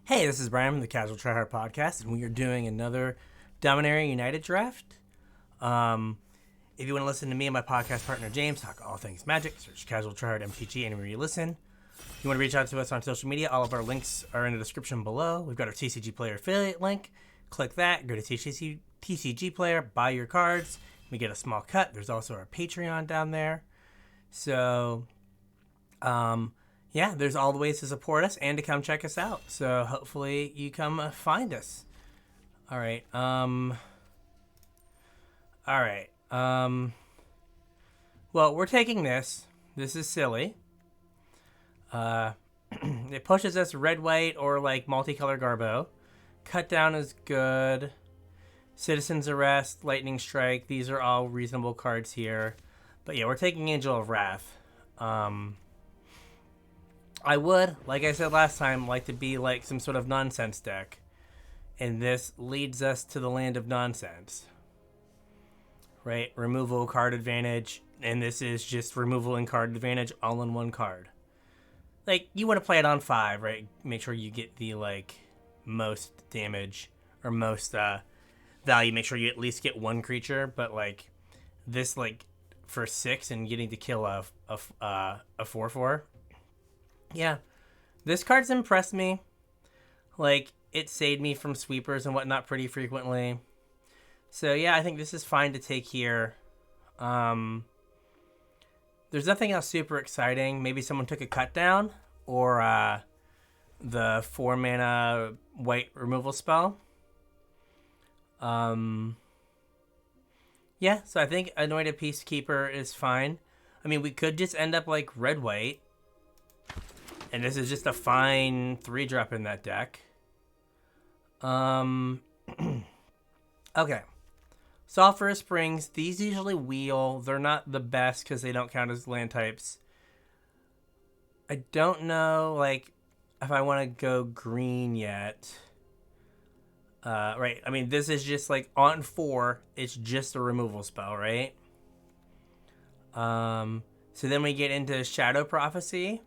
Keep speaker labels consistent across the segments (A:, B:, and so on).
A: Hey, this is Brian from the Casual Tryhard Podcast, and we are doing another Dominaria United draft. If you want to listen to me and my podcast partner James talk all things Magic, search Casual Tryhard MTG anywhere you listen. If you want to reach out to us on social media, all of our links are in the description below. We've got our TCG Player affiliate link. Click that, go to TCG Player, buy your cards. We get a small cut. There's also our Patreon down there. So, yeah, there's all the ways to support us and to come check us out. So hopefully you come find us. All right. Well, we're taking this. This is silly. It pushes us red, white, or like multicolor Garbo. Cut down is good. Citizen's Arrest, Lightning Strike. These are all reasonable cards here. But yeah, we're taking Angel of Wrath. I would, like I said last time, like to be like some sort of nonsense deck. And this leads us to the land of nonsense. Right? Removal, card advantage. And this is just removal and card advantage all in one card. Like, you want to play it on 5, right? Make sure you get the, like, most damage or most value. Make sure you at least get one creature. But, like, this, like, for 6 and getting to kill a 4/4. Yeah, this card's impressed me. Like, it saved me from sweepers and whatnot pretty frequently. So, yeah, I think this is fine to take here. There's nothing else super exciting. Maybe someone took a cut down or the 4-mana white removal spell. Yeah, so I think Anointed Peacekeeper is fine. I mean, we could just end up like red-white. And this is just a fine 3-drop in that deck. Okay. Sulphurous Springs. These usually wheel. They're not the best because they don't count as land types. I don't know, like, if I want to go green yet. Right. I mean, this is just, like, on 4. It's just a removal spell, right? So then we get into Shadow Prophecy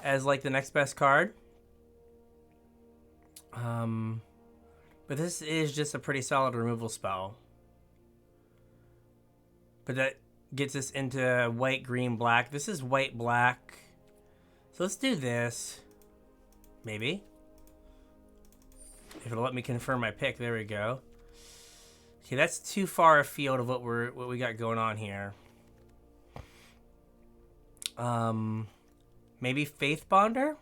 A: as like the next best card. But this is just a pretty solid removal spell. But that gets us into white, green, black. This is white, black. So let's do this. Maybe. If it'll let me confirm my pick. There we go. Okay, that's too far afield of what we got going on here. Maybe Faith Bonder?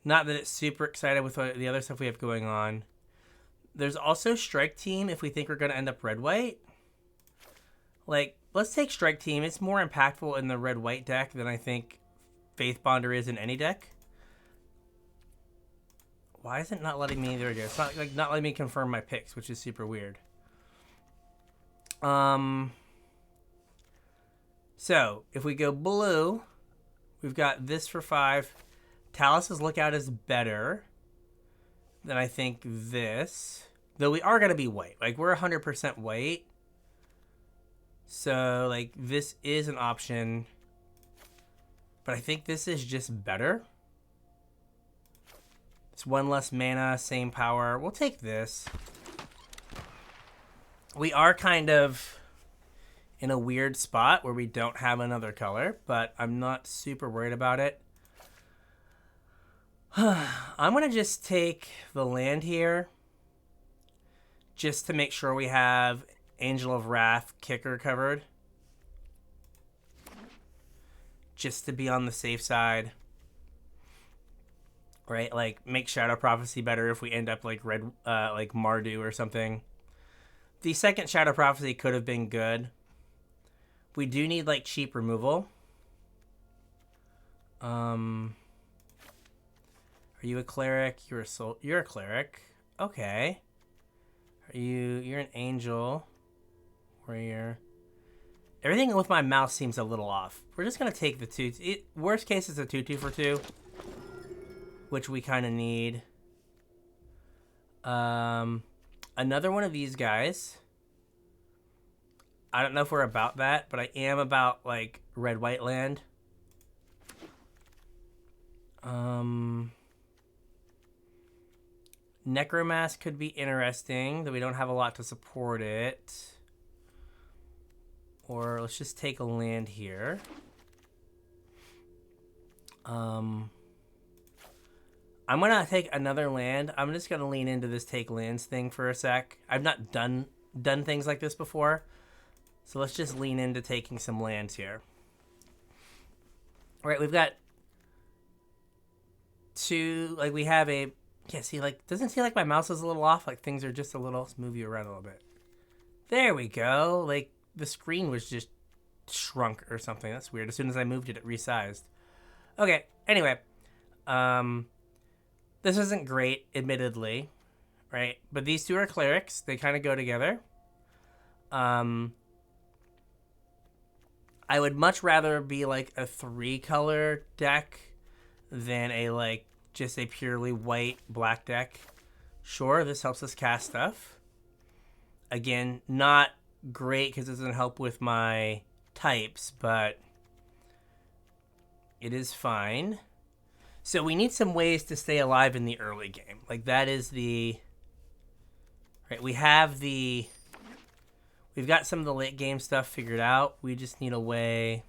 A: Not that it's super excited with the other stuff we have going on. There's also Strike Team if we think we're going to end up red-white. Like, let's take Strike Team. It's more impactful in the red-white deck than I think Faith Bonder is in any deck. Why is it not letting me... There we go. It's not, like, not letting me confirm my picks, which is super weird. So, if we go blue, we've got this for 5. Talus's Lookout is better than I think this. Though we are going to be white. Like, we're 100% white. So, like, this is an option. But I think this is just better. It's 1 less mana, same power. We'll take this. We are kind of in a weird spot where we don't have another color, but I'm not super worried about it. I'm going to just take the land here just to make sure we have Angel of Wrath kicker covered. Just to be on the safe side. Right? Like, make Shadow Prophecy better if we end up like red, like Mardu or something. The second Shadow Prophecy could have been good. We do need, like, cheap removal. Are you a cleric? You're a cleric. Okay. You're an angel. Everything with my mouse seems a little off. We're just gonna take the 2. Worst case is a 2/2 for 2. Which we kind of need. Another one of these guys. I don't know if we're about that, but I am about, like, red-white land. Necromask could be interesting, though we don't have a lot to support it. Or let's just take a land here. I'm gonna take another land. I'm just gonna lean into this take lands thing for a sec. I've not done things like this before, so let's just lean into taking some lands here. All right, we've got two. Like we have a. Yeah, see, like doesn't seem like my mouse is a little off. Like things are just a little. Let's move you around a little bit. There we go. Like the screen was just shrunk or something. That's weird. As soon as I moved it, it resized. Okay. Anyway, this isn't great, admittedly, right? But these two are clerics. They kind of go together. I would much rather be like a 3-color deck than a like just a purely white black deck. Sure, this helps us cast stuff. Again, not great because it doesn't help with my types, but it is fine. So we need some ways to stay alive in the early game. Like that is the... Right, we've got some of the late game stuff figured out. We just need a way...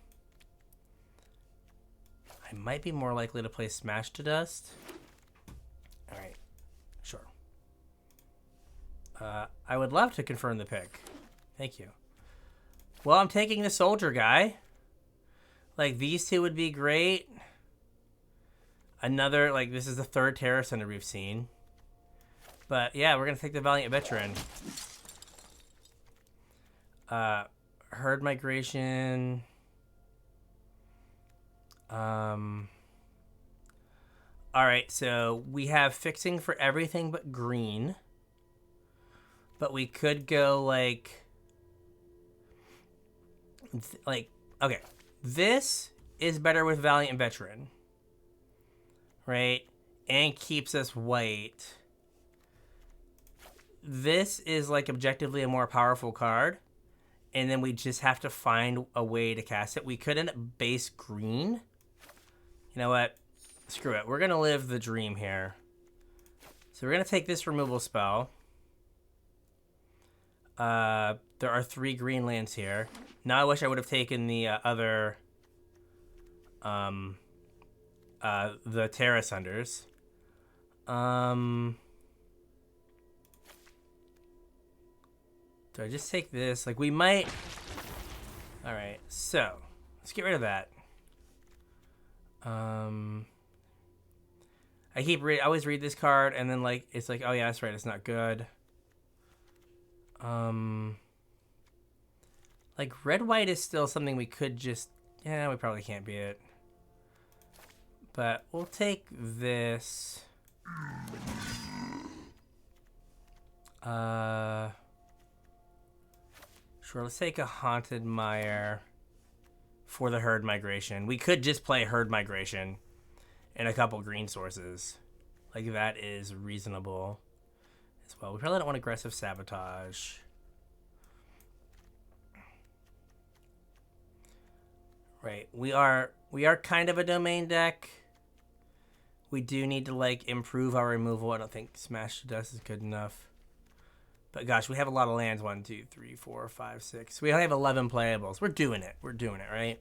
A: I might be more likely to play Smash to Dust. Alright, sure. I would love to confirm the pick. Thank you. Well, I'm taking the soldier guy. Like, these two would be great. Another, like, this is the third Terror Center we've seen. But, yeah, we're going to take the Valiant Veteran. Herd Migration. Alright, so we have fixing for everything but green. But we could go, like, okay. This is better with Valiant Veteran. Right? And keeps us white. This is, like, objectively a more powerful card. And then we just have to find a way to cast it. We could end up base green. You know what? Screw it. We're going to live the dream here. So we're going to take this removal spell. There are 3 green lands here. Now I wish I would have taken the other... the Terra Sunders. Do I just take this? Like, we might... Alright, so... Let's get rid of that. I always read this card, and then, like, it's like, oh yeah, that's right, it's not good. Like, red-white is still something we could just... Yeah, we probably can't beat it. But we'll take this. Sure, let's take a Haunted Mire for the Herd Migration. We could just play Herd Migration and a couple green sources. Like, that is reasonable as well. We probably don't want Aggressive Sabotage. Right, we are kind of a domain deck. We do need to, like, improve our removal. I don't think Smash to Dust is good enough. But gosh, we have a lot of lands. 1, 2, 3, 4, 5, 6. We only have 11 playables. We're doing it. We're doing it, right?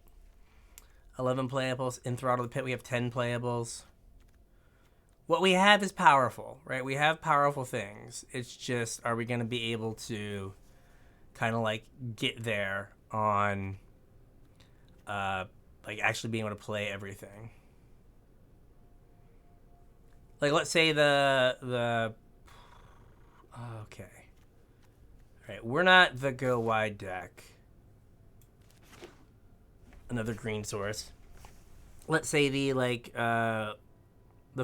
A: 11 playables. In Throttle the Pit, we have 10 playables. What we have is powerful, right? We have powerful things. It's just, are we going to be able to kind of, like, get there on, like, actually being able to play everything? Like, let's say the okay. All right, we're not the go wide deck. Another green source. Let's say the, like, the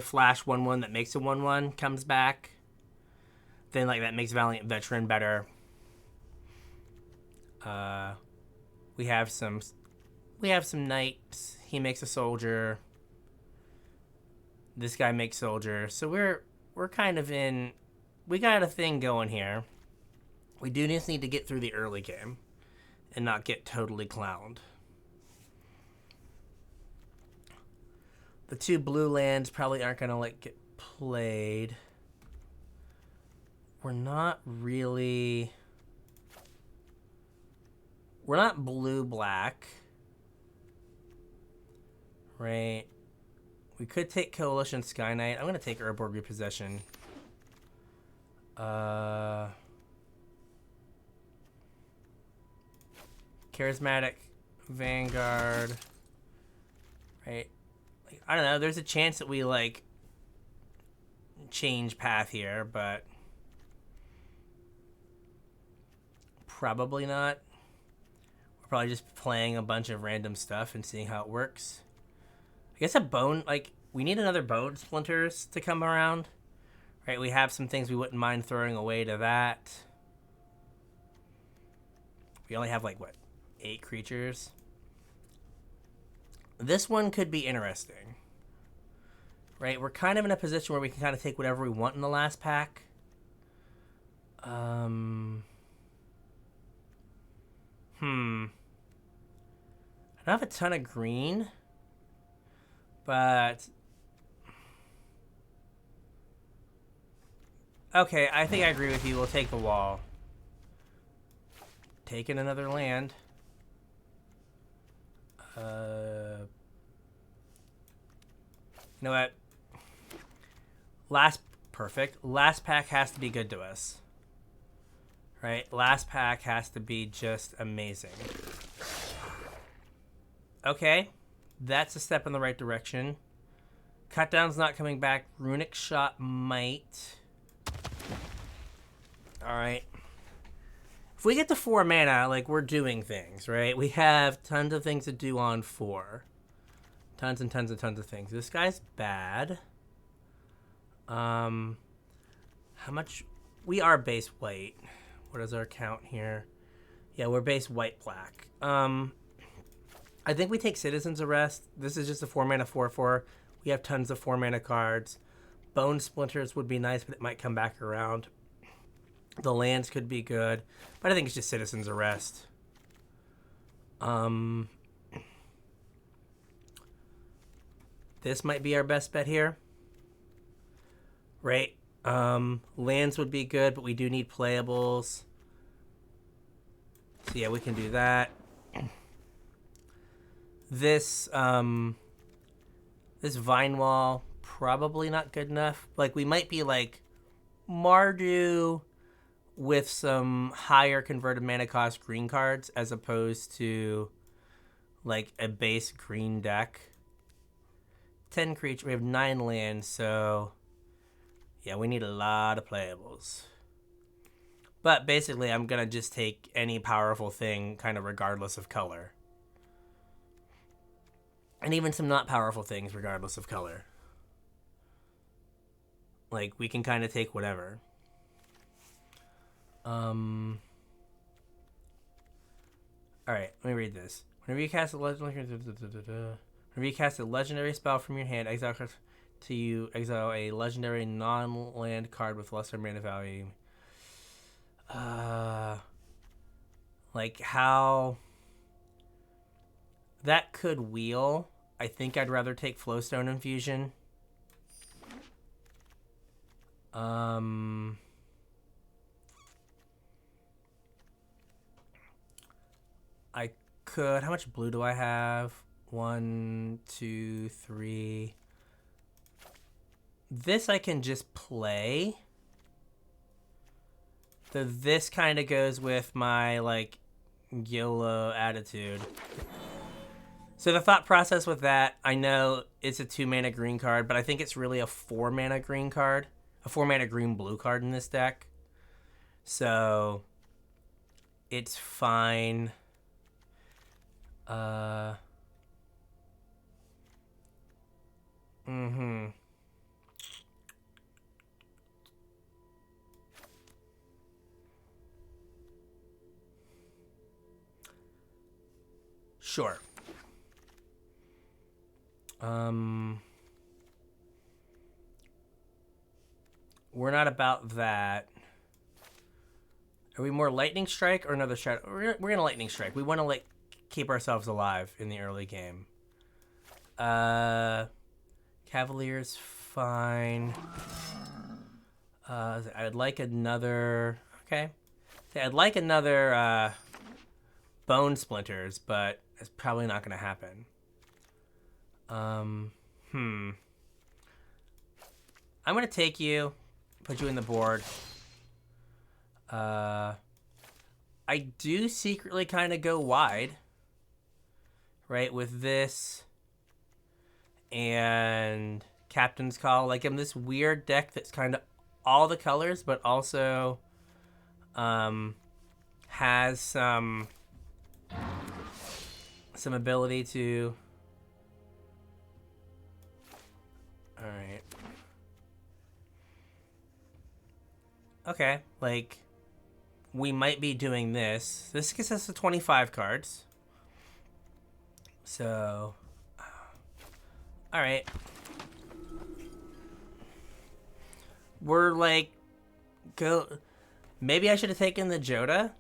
A: flash 1/1 that makes a 1/1 comes back. Then, like, that makes Valiant Veteran better. We have some knights. He makes a soldier. This guy makes soldier. So we're kind of in... We got a thing going here. We do just need to get through the early game and not get totally clowned. The 2 blue lands probably aren't going to, like, get played. we're not really... We're not blue-black. Right. We could take Coalition Sky Knight. I'm going to take Urborg Repossession. Charismatic Vanguard. Right. Like, I don't know. There's a chance that we, like, change path here, but probably not. We're probably just playing a bunch of random stuff and seeing how it works. I guess a bone, like, we need another bone splinters to come around. Right, we have some things we wouldn't mind throwing away to that. We only have, like, what, 8 creatures? This one could be interesting. Right, we're kind of in a position where we can kind of take whatever we want in the last pack. I don't have a ton of green, but... Okay, I think I agree with you. We'll take the wall. Taking another land. You know what? Perfect. Last pack has to be good to us. Right? Last pack has to be just amazing. Okay. That's a step in the right direction. Cutdown's not coming back. Runic Shot might. Alright. If we get to 4 mana, like, we're doing things, right? We have tons of things to do on 4. Tons and tons and tons of things. This guy's bad. How much? We are base white. What is our count here? Yeah, we're base white-black. I think we take Citizen's Arrest. This is just a 4-mana 4/4. We have tons of 4-mana cards. Bone Splinters would be nice, but it might come back around. The lands could be good, but I think it's just Citizen's Arrest. This might be our best bet here. Right? Lands would be good, but we do need playables. So yeah, we can do that. This this Vine Wall, probably not good enough. Like, we might be like Mardu with some higher converted mana cost green cards as opposed to like a base green deck. 10 creatures, we have 9 lands, so yeah, we need a lot of playables. But basically, I'm gonna just take any powerful thing kind of regardless of color. And even some not powerful things regardless of color. Like, we can kind of take whatever. Alright, let me read this. Whenever you cast a legendary spell from your hand, exile a legendary non-land card with lesser mana value. Like how that could wheel. I think I'd rather take Flowstone Infusion. I could. How much blue do I have? 1, 2, 3. This I can just play. So this kind of goes with my, like, YOLO attitude. So the thought process with that, I know it's a 2-mana green card, but I think it's really a 4-mana green card. A 4-mana green-blue card in this deck. So it's fine. Sure. We're not about that. Are we more Lightning Strike or another Shadow? We're gonna Lightning Strike. We want to, like, keep ourselves alive in the early game. Cavalier's fine. I'd like another... Okay. I'd like another Bone Splinters, but it's probably not going to happen. I'm going to take you, put you in the board. I do secretly kind of go wide, right, with this and Captain's Call. Like, I'm this weird deck that's kind of all the colors, but also has some ability to... All right. Okay, like, we might be doing this. This gets us to 25 cards. So, all right. We're like, go. Maybe I should have taken the Joda,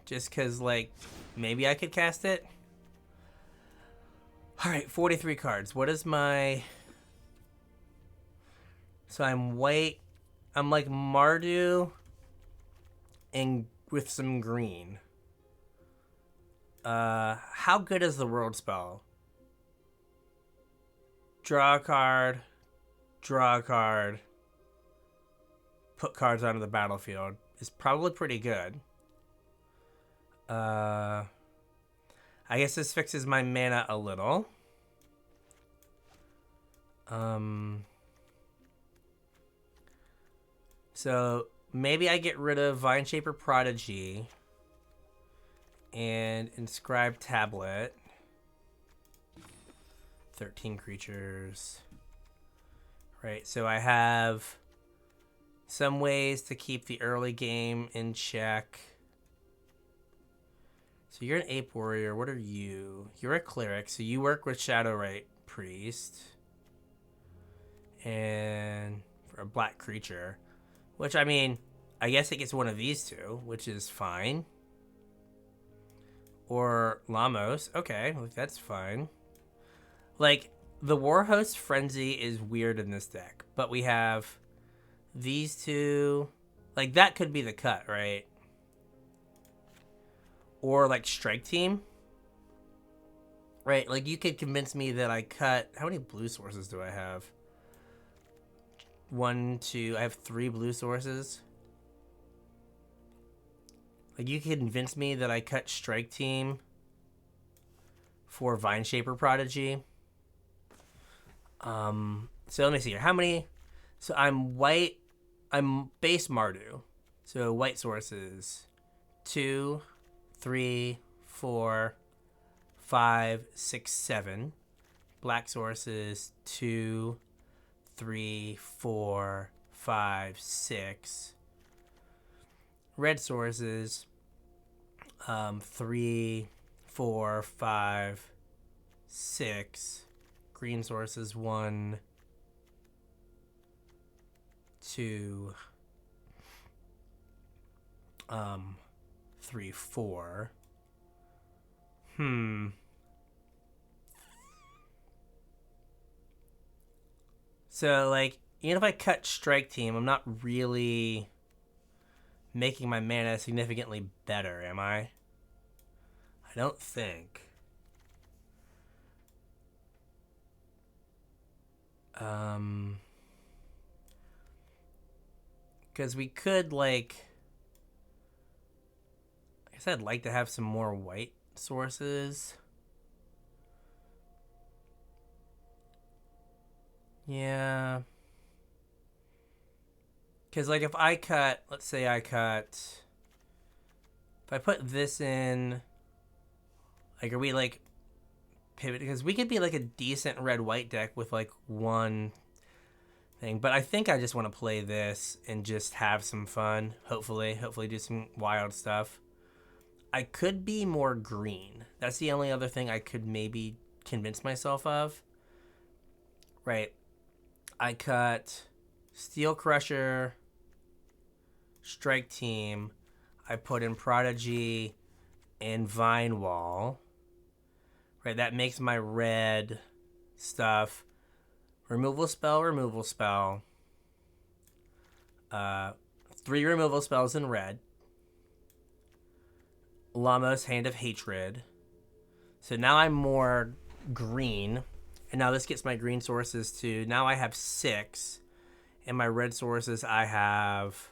A: just because, like, maybe I could cast it. All right, 43 cards. What is my... So I'm white. I'm like Mardu and with some green. How good is the world spell? Draw a card, put cards onto the battlefield. Is probably pretty good. I guess this fixes my mana a little. So maybe I get rid of Vineshaper Prodigy and Inscribed Tablet. 13 creatures. Right, so I have some ways to keep the early game in check. So you're an Ape Warrior. What are you? You're a Cleric, so you work with Shadowrite Priest. And for a black creature. Which, I mean, I guess it gets one of these two, which is fine. Or Lamos. Okay, like, that's fine. Like, the Warhost Frenzy is weird in this deck. But we have these two. Like, that could be the cut, right? Or, like, Strike Team. Right, like, you could convince me that I cut... How many blue sources do I have? 1, 2... I have 3 blue sources. Like, you could convince me that I cut Strike Team for Vineshaper Prodigy. So let me see here. How many... So I'm white... I'm base Mardu. So white sources. 2, 3, 4, 5, 6, 7. Black sources. 2, 3, 4, 5, 6. Red sources. 3, 4, 5, 6. Green sources. 1, 2, 3, 4. So, like, even if I cut Strike Team, I'm not really making my mana significantly better, am I? I don't think. Because we could, like... I guess I'd like to have some more white sources. Yeah. Because, like, if I cut... Let's say I cut... If I put this in... Like, are we, like... Pivot? Because we could be, like, a decent red-white deck with, like, one... thing. But I think I just want to play this and just have some fun. Hopefully do some wild stuff. I could be more green. That's the only other thing I could maybe convince myself of. Right. I cut Steel Crusher, Strike Team. I put in Prodigy and Vine Wall. Right, that makes my red stuff. Removal spell. 3 removal spells in red. Lamos, Hand of Hatred. So now I'm more green. And now this gets my green sources to... Now I have 6. And my red sources, I have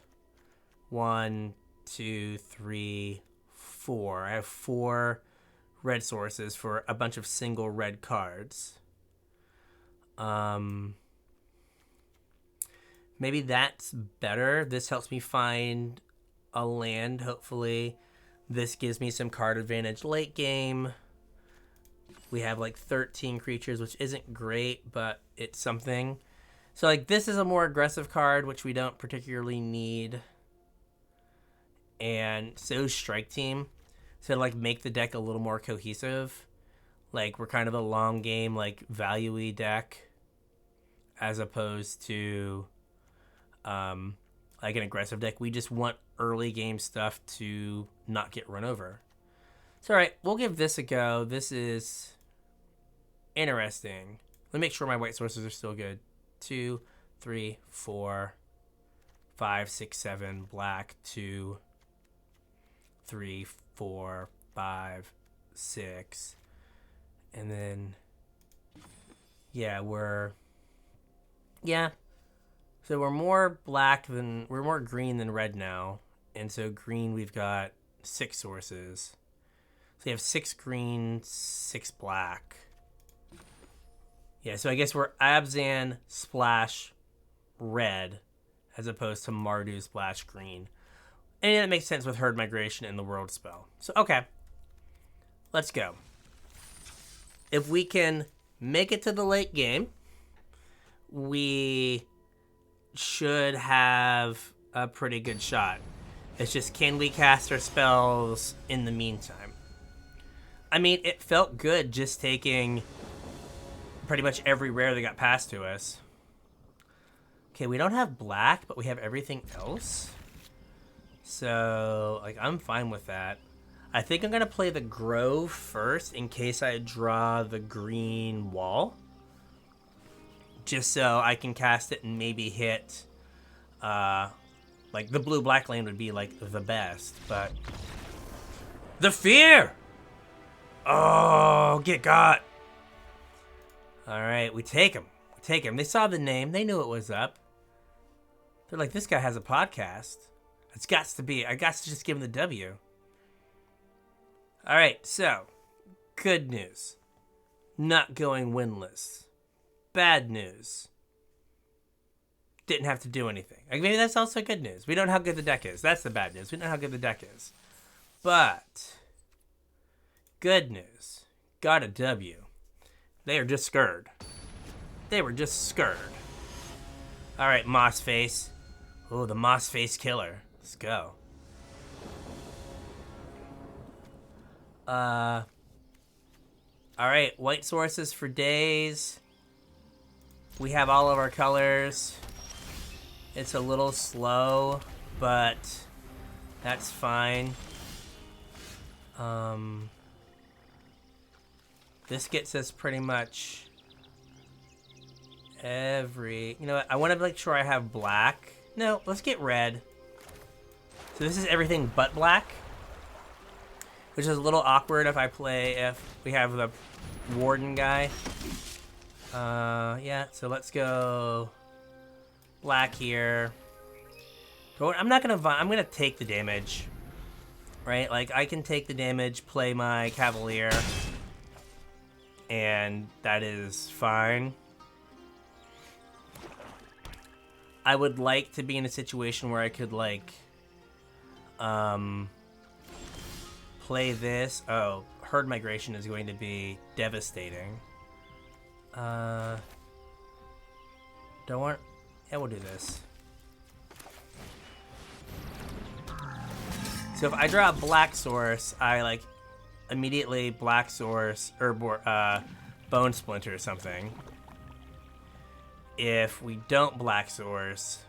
A: 1, 2, 3, 4. I have 4 red sources for a bunch of single red cards. Maybe that's better. This helps me find a land, hopefully. This gives me some card advantage late game. We have like 13 creatures, which isn't great, but it's something. So like this is a more aggressive card, which we don't particularly need. And so Strike Team. So to like make the deck a little more cohesive. Like we're kind of a long game, like value-y deck. As opposed to like an aggressive deck. We just want early game stuff to not get run over. So alright, we'll give this a go. This is interesting. Let me make sure my white sources are still good. 2, 3, 4, 5, 6, 7, black, 2, 3, 4, 5, 6. And then so we're more we're more green than red now. And so green, we've got 6 sources. So we have 6 green, 6 black. Yeah, so I guess we're Abzan splash red as opposed to Mardu splash green. And it makes sense with Herd Migration and the World spell. So, okay. Let's go. If we can make it to the late game, we should have a pretty good shot. It's just, can we cast our spells in the meantime? I mean, it felt good just taking pretty much every rare that got passed to us. Okay, we don't have black, but we have everything else. So, like, I'm fine with that. I think I'm going to play the Grove first in case I draw the green wall. Just so I can cast it and maybe hit, like, the blue-black lane would be, like, the best, but... The Fear! Oh, get got! Alright, we take him. We take him. They saw the name. They knew it was up. They're like, this guy has a podcast. It's got to be. I got to just give him the W. Alright, so. Good news. Not going winless. Bad news. Didn't have to do anything. Like, maybe that's also good news. We don't know how good the deck is. That's the bad news. We don't know how good the deck is. But. Good news. Got a W. They are just scared. They were just scared. Alright, Moss Face. Oh, the Moss Face killer. Let's go. Alright, white sources for days. We have all of our colors. It's a little slow, but that's fine. This gets us pretty much every... You know what? I want to make sure I have black. No, let's get red. So this is everything but black. Which is a little awkward if we have the Warden guy. Yeah, so let's go black here. I'm gonna take the damage. Right? Like, I can take the damage, play my Cavalier. And that is fine. I would like to be in a situation where I could, like, play this. Oh, Herd Migration is going to be devastating. Don't want... Yeah, we'll do this. So if I draw a black source, I, like, immediately black source, or Bone Splinter or something. If we don't black source,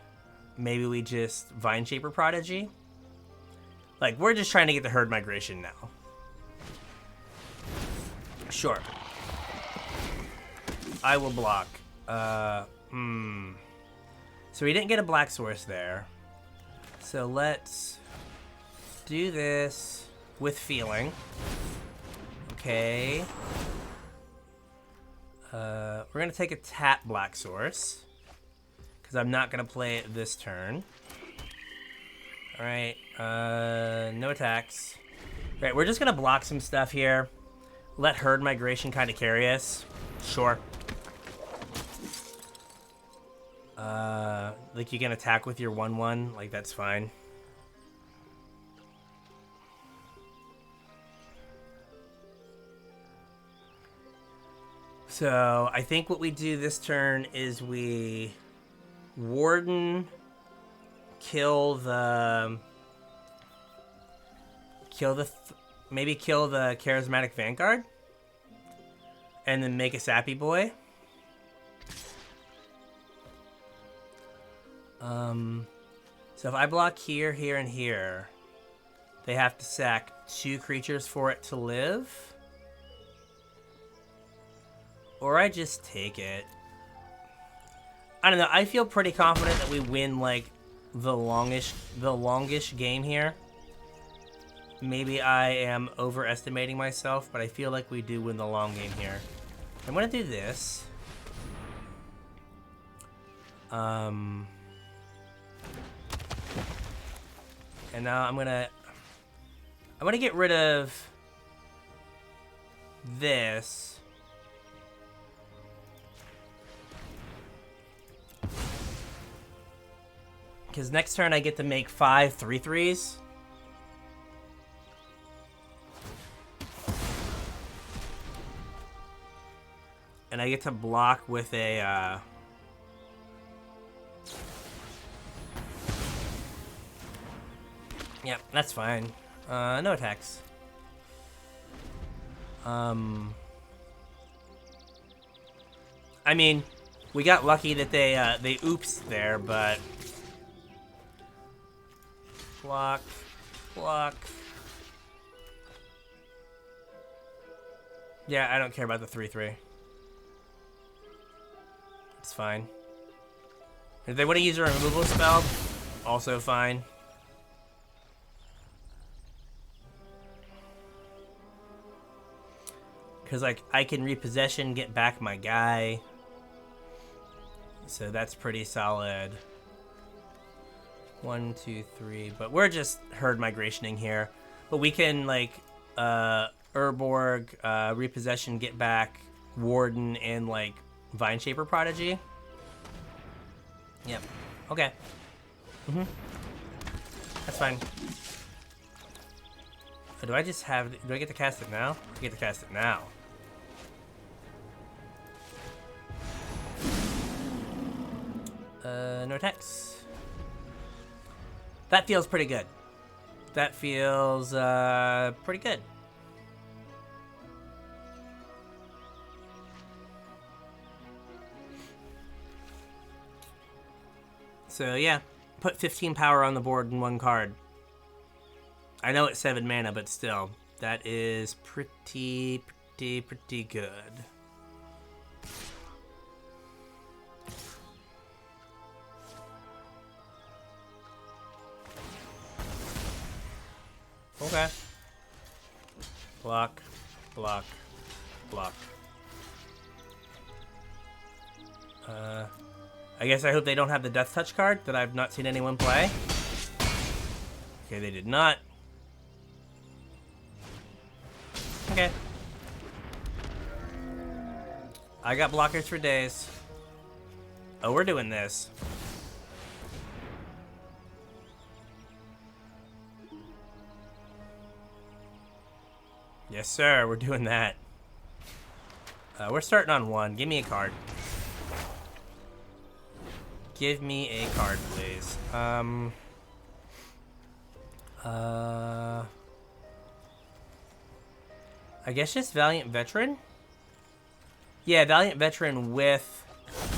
A: maybe we just Vine Shaper Prodigy. Like, we're just trying to get the Herd Migration now. Sure. I will block. So we didn't get a black source there. So let's do this with feeling. Okay. We're gonna take a tap Black Source because I'm not gonna play it this turn. All right. No attacks. Right, we're just gonna block some stuff here. Let Herd Migration kind of carry us. Sure. Like you can attack with your 1/1, like that's fine. So I think what we do this turn is we Warden, maybe kill the Charismatic Vanguard, and then make a Sappy Boy. So if I block here, here, and here, they have to sack 2 creatures for it to live. Or I just take it. I don't know. I feel pretty confident that we win, like, the longish game here. Maybe I am overestimating myself, but I feel like we do win the long game here. I'm gonna do this. And now I'm gonna get rid of this. Because next turn I get to make 5 3/3s. And I get to block with a Yep, that's fine. No attacks. I mean, we got lucky that they oops there, but block. Yeah, I don't care about the 3/3. It's fine. If they want to use a removal spell, also fine. Because, like, I can repossession, get back my guy. So that's pretty solid. 1, 2, 3. But we're just Herd Migrationing here. But we can, like, Urborg, repossession, get back, Warden, and, like, Vine Shaper Prodigy. Yep. Okay. That's fine. Do I just have... Do I get to cast it now? I get to cast it now. No attacks. That feels pretty good. That feels, pretty good. So, yeah. Put 15 power on the board in 1 card. I know it's 7 mana, but still. That is pretty good. Okay. Block. I guess I hope they don't have the Death Touch card that I've not seen anyone play. Okay, they did not. Okay. I got blockers for days. Oh, we're doing this. Yes, sir. We're doing that. We're starting on 1. Give me a card. Give me a card, please. I guess just Valiant Veteran? Yeah, Valiant Veteran with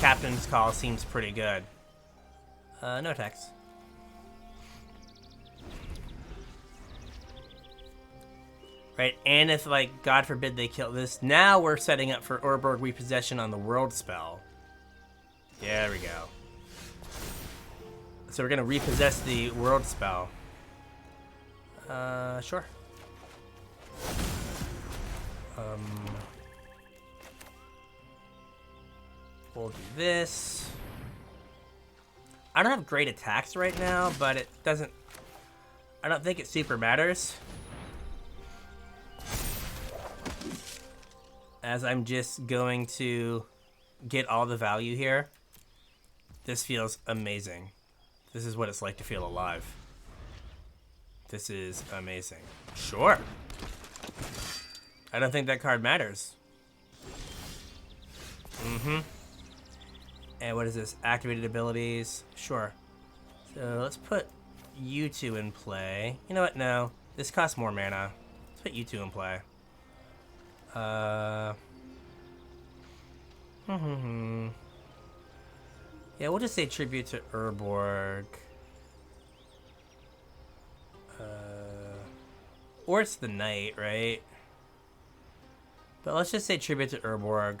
A: Captain's Call seems pretty good. No attacks. Right, and if, like, God forbid they kill this, now we're setting up for Urborg Repossession on the World spell. There we go. So we're gonna repossess the world spell. Sure. We'll do this. I don't have great attacks right now, but it doesn't... I don't think it super matters. As I'm just going to get all the value here. This feels amazing. This is what it's like to feel alive. This is amazing. Sure. I don't think that card matters. Mm-hmm. And what is this? Activated abilities. Sure. So let's put you two in play. You know what? No. This costs more mana. Let's put you two in play. Yeah, we'll just say tribute to Urborg. Or it's the knight, right? But let's just say tribute to Urborg.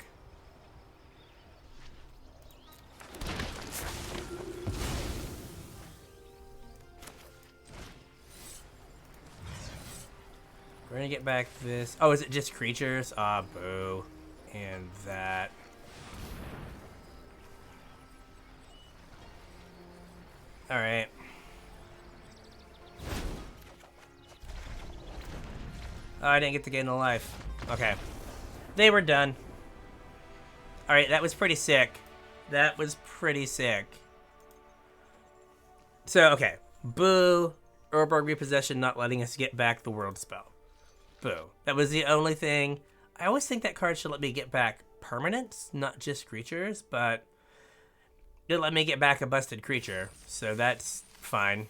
A: We're gonna get back this. Oh, is it just creatures? Ah, boo. And that. Alright. Oh, I didn't get to gain a life. Okay. They were done. Alright, that was pretty sick. That was pretty sick. So, okay. Boo. Urborg repossession not letting us get back the world spell. Boo. That was the only thing. I always think that card should let me get back permanents, not just creatures, but it let me get back a busted creature, so that's fine.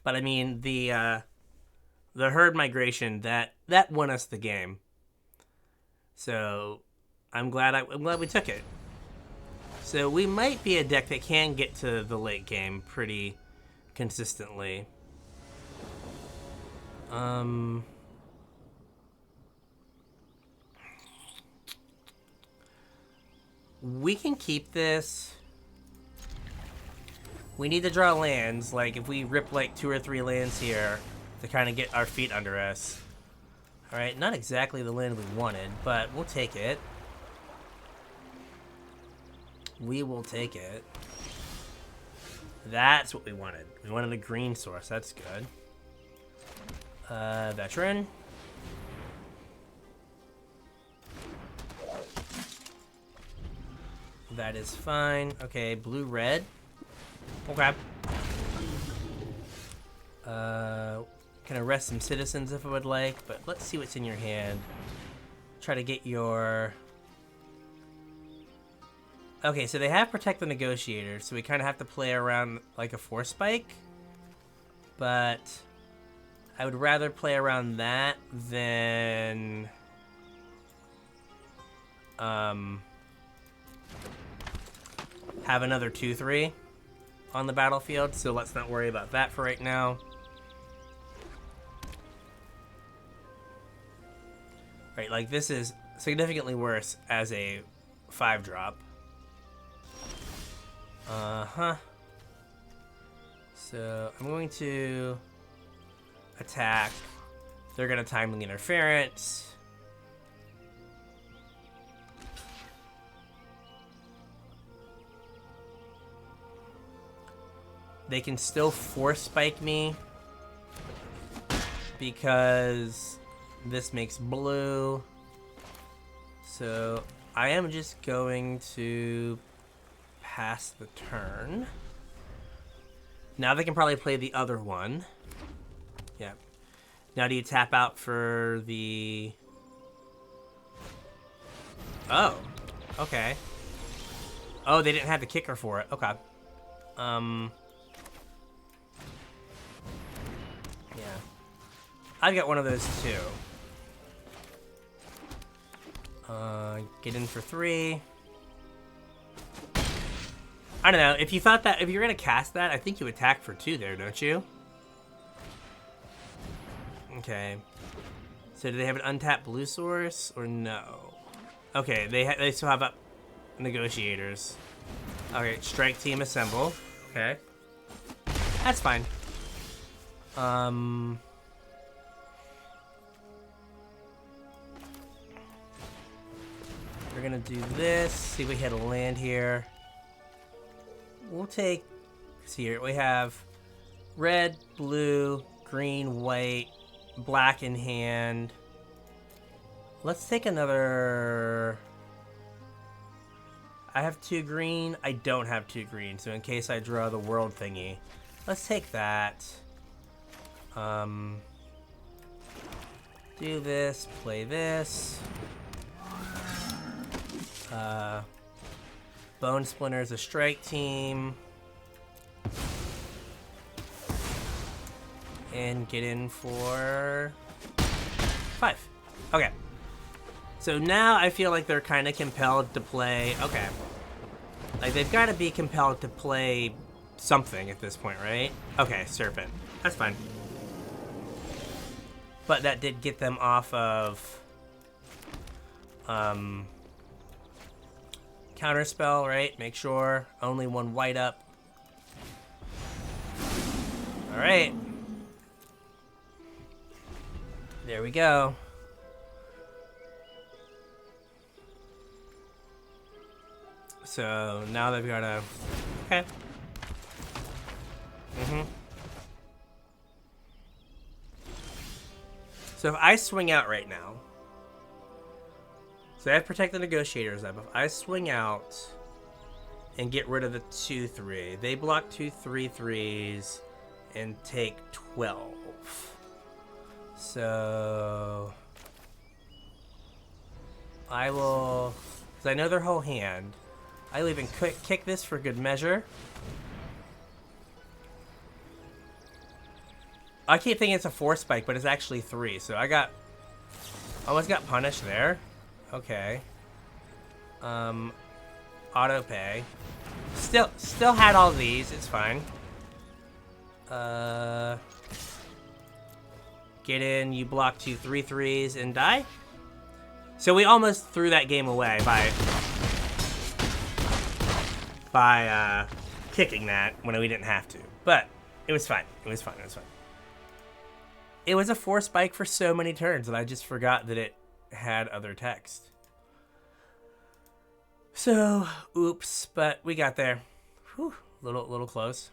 A: But I mean, the herd migration, that won us the game. So I'm glad we took it. So we might be a deck that can get to the late game pretty consistently. We can keep this. We need to draw lands. Like, if we rip, like, 2 or 3 lands here to kind of get our feet under us. Alright, not exactly the land we wanted, but we'll take it. We will take it. That's what we wanted. We wanted a green source. That's good. Veteran. That is fine. Okay, blue-red. Okay. Can arrest some citizens if I would like, but let's see what's in your hand. Try to get your... Okay, so they have Protect the Negotiator, so we kind of have to play around like a Force Spike. But I would rather play around that than... have another 2/3 on the battlefield, so let's not worry about that for right now. Right, like this is significantly worse as a 5-drop. So I'm going to attack. They're going to timely interference. They can still Force Spike me because this makes blue. So I am just going to pass the turn. Now they can probably play the other one. Yeah. Now do you tap out for the... Oh. Okay. Oh, they didn't have the kicker for it. Okay. Yeah. I've got one of those too. Get in for 3. I don't know. If you thought that, if you're gonna cast that, I think you attack for 2 there, don't you? Okay. So do they have an untapped blue source or no? Okay, they still have up negotiators. Okay, strike team assemble. Okay. That's fine. We're gonna do this. See if we hit a land here. We'll take... See here, we have red, blue, green, white, black in hand. Let's take another... I have 2 green. I don't have 2 green, so in case I draw the world thingy. Let's take that. Do this, play this. Bone Splinter's a strike team. And get in for 5. Okay. So now I feel like they're kind of compelled to play... Okay. Like, they've got to be compelled to play something at this point, right? Okay, Serpent. That's fine. But that did get them off of... Counterspell, right? Make sure. Only 1 white up. Alright. There we go. So now they've got a... Okay. So if I swing out right now... So I have Protect the Negotiators up. If I swing out and get rid of the 2/3, they block 2 3/3s and take 12. So I will... Because I know their whole hand. I'll even kick this for good measure. I keep thinking it's a 4 spike, but it's actually 3. So I got... Almost got punished there. Okay. Auto pay. Still had all these. It's fine. Get in. You block 2 3/3s and die. So we almost threw that game away by kicking that when we didn't have to. But it was fine. It was fine. It was fine. It was a 4 spike for so many turns that I just forgot that it had other text. So, oops, but we got there. Whew, little close.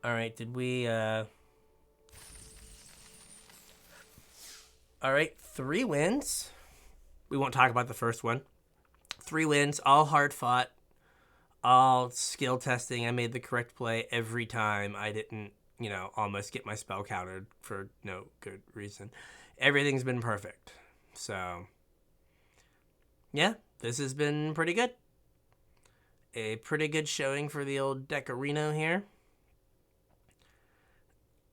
A: All right, did we? All right, 3 wins. We won't talk about the first one. 3 wins, all hard fought, all skill testing. I made the correct play every time. I didn't, almost get my spell countered for no good reason. Everything's been perfect. So, yeah, this has been pretty good. A pretty good showing for the old Decorino here.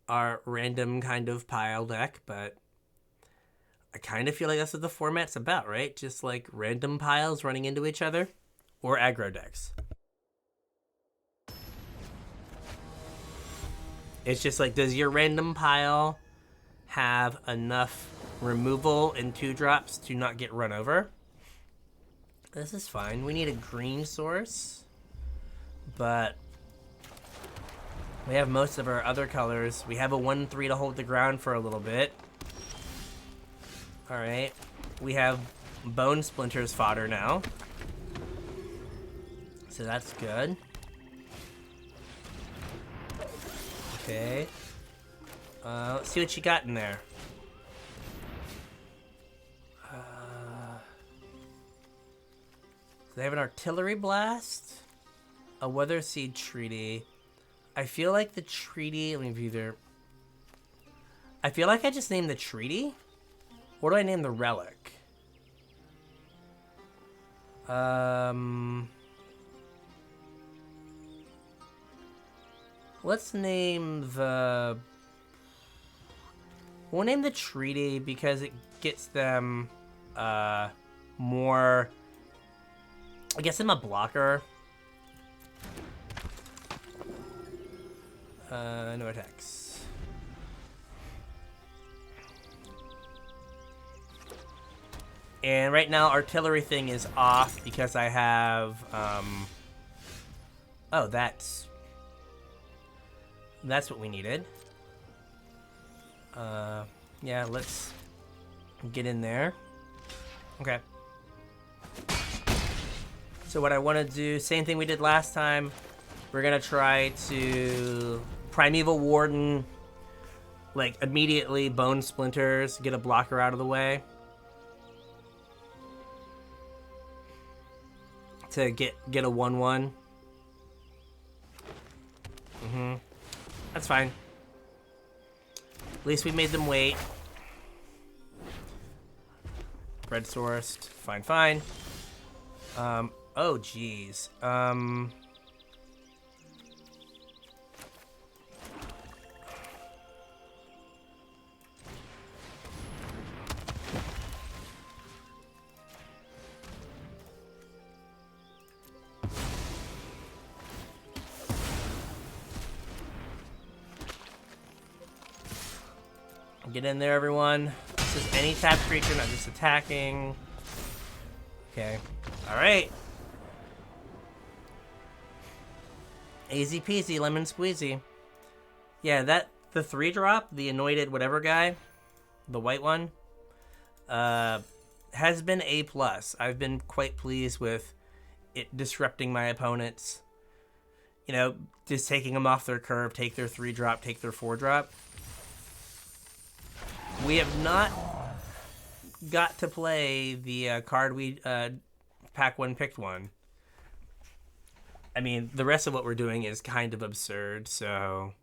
A: Our random kind of pile deck, but I kind of feel like that's what the format's about, right? Just like random piles running into each other, or aggro decks. It's just like, does your random pile have enough removal and 2-drops to not get run over? This is fine. We need a green source, but we have most of our other colors. We have a 1/3 to hold the ground for a little bit. Alright. We have Bone Splinters fodder now. So that's good. Okay. Let's see what you got in there. So they have an Artillery Blast, a Weather Seed Treaty. I feel like the treaty... Let me view their... I feel like I just named the treaty. What do I name the relic? Let's name the... We'll name the treaty because it gets them more... I guess I'm a blocker. No attacks. And right now, artillery thing is off because I have Oh, that's what we needed. Yeah, let's get in there. Okay. So what I want to do, same thing we did last time. We're going to try to Primeval Warden, like, immediately Bone Splinters, get a blocker out of the way. To get a 1/1. That's fine. At least we made them wait. Red sourced. Fine. Oh, geez. Get in there, everyone. This is any tapped creature, not just attacking. Okay. Alright. Easy peasy, lemon squeezy. Yeah, the 3-drop, the anointed whatever guy, the white one, has been A+. I've been quite pleased with it disrupting my opponents. You know, just taking them off their curve, take their 3-drop, take their 4-drop. We have not got to play the card we pack one, picked one. I mean, the rest of what we're doing is kind of absurd, so...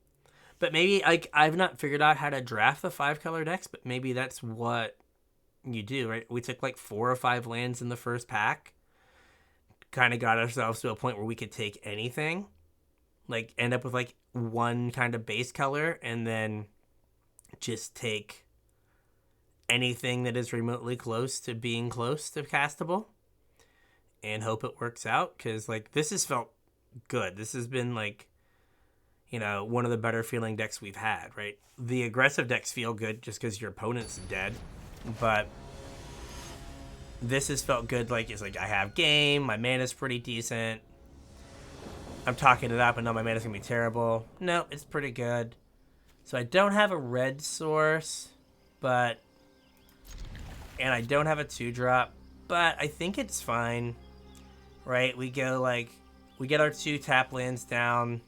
A: But maybe, like, I've not figured out how to draft the 5-color decks, but maybe that's what you do, right? We took, like, 4 or 5 lands in the first pack. Kind of got ourselves to a point where we could take anything. Like, end up with, like, one kind of base color, and then just take anything that is remotely close to being close to castable and hope it works out, because like this has felt good. This has been like, you know, one of the better feeling decks we've had, right? The aggressive decks feel good just because your opponent's dead, but this has felt good. Like, it's like I have game, my mana's pretty decent, I'm talking it up, and now my mana's gonna be terrible. No, it's pretty good. So I don't have a red source, but and I don't have a 2-drop, but I think it's fine, right? We go, like, we get our 2 tap lands down,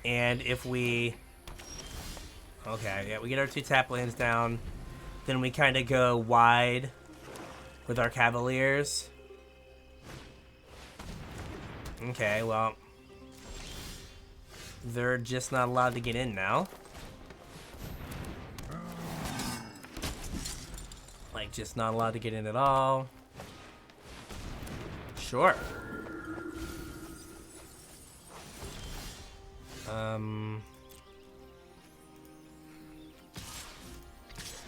A: and if we... Okay, yeah, we get our 2 tap lands down, then we kind of go wide with our Cavaliers. Okay, well, they're just not allowed to get in now. Like, just not allowed to get in at all. Sure.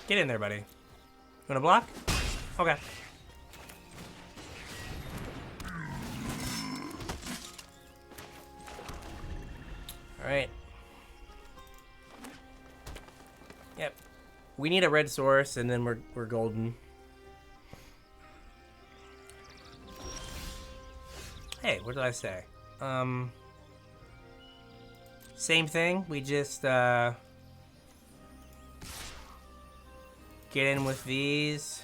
A: Get in there, buddy. You wanna block? Okay. Alright. Yep. We need a red source, and then we're golden. Hey, what did I say? Same thing. We just get in with these.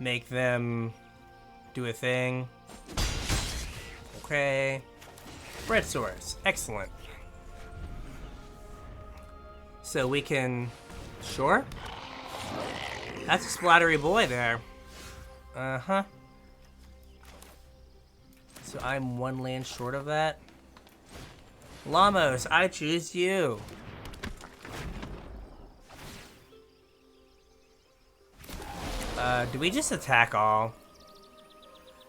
A: Make them do a thing. Okay. Red source. Excellent. So we can... Sure. That's a splattery boy there. Uh-huh. So I'm 1 land short of that. Lamos, I choose you. Do we just attack all?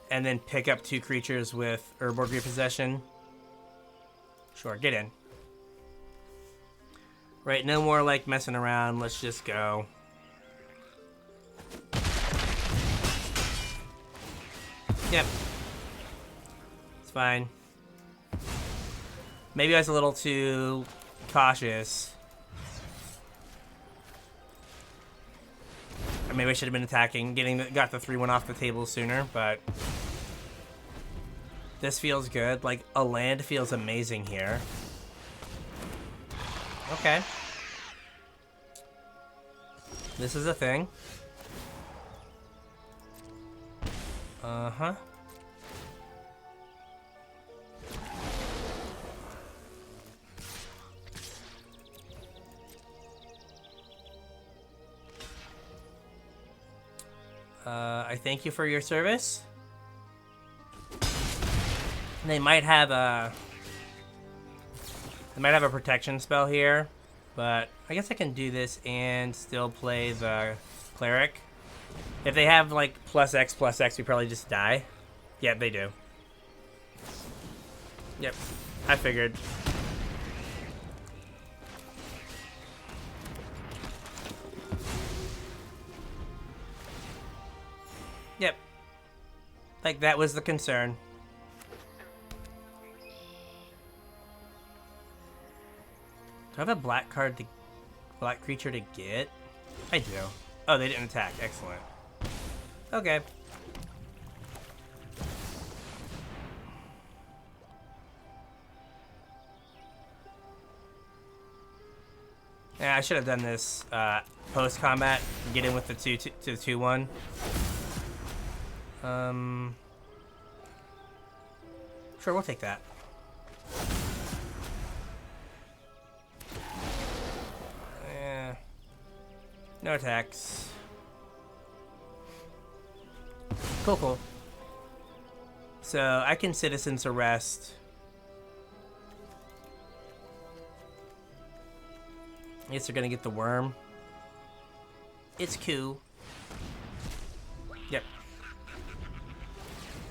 A: And then pick up 2 creatures with Urborg Repossession? Sure, get in. Right, no more like messing around. Let's just go. Yep. It's fine. Maybe I was a little too cautious. Maybe I should have been attacking, got the 3-1 off the table sooner, but this feels good. Like, a land feels amazing here. Okay. This is a thing. Uh-huh. I thank you for your service. They might have a protection spell here, but I guess I can do this and still play the cleric. If they have like +X, we probably just die. Yep, they do. Yep, I figured. Yep. Like, that was the concern. Do I have a black creature to get? I do. Oh, they didn't attack. Excellent. Okay. Yeah, I should have done this post-combat. Get in with the 2-1. Sure, we'll take that. Yeah. No attacks. Cool. So I can Citizen's Arrest. I guess they're gonna get the worm. It's cool. Yep.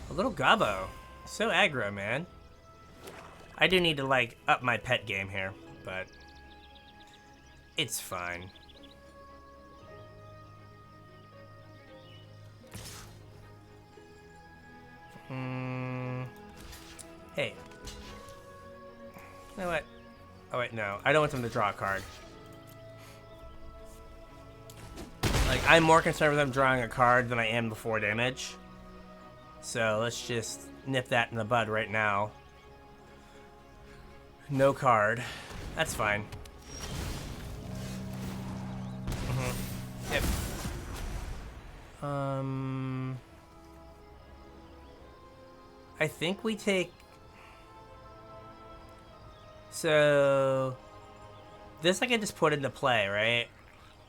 A: A little Gobbo. So aggro, man. I do need to, like, up my pet game here, but it's fine. Hey. You know what? Oh, wait, no. I don't want them to draw a card. Like, I'm more concerned with them drawing a card than I am the 4 damage. So let's just nip that in the bud right now. No card. That's fine. Yep. I think we take... So... This I can just put into play, right?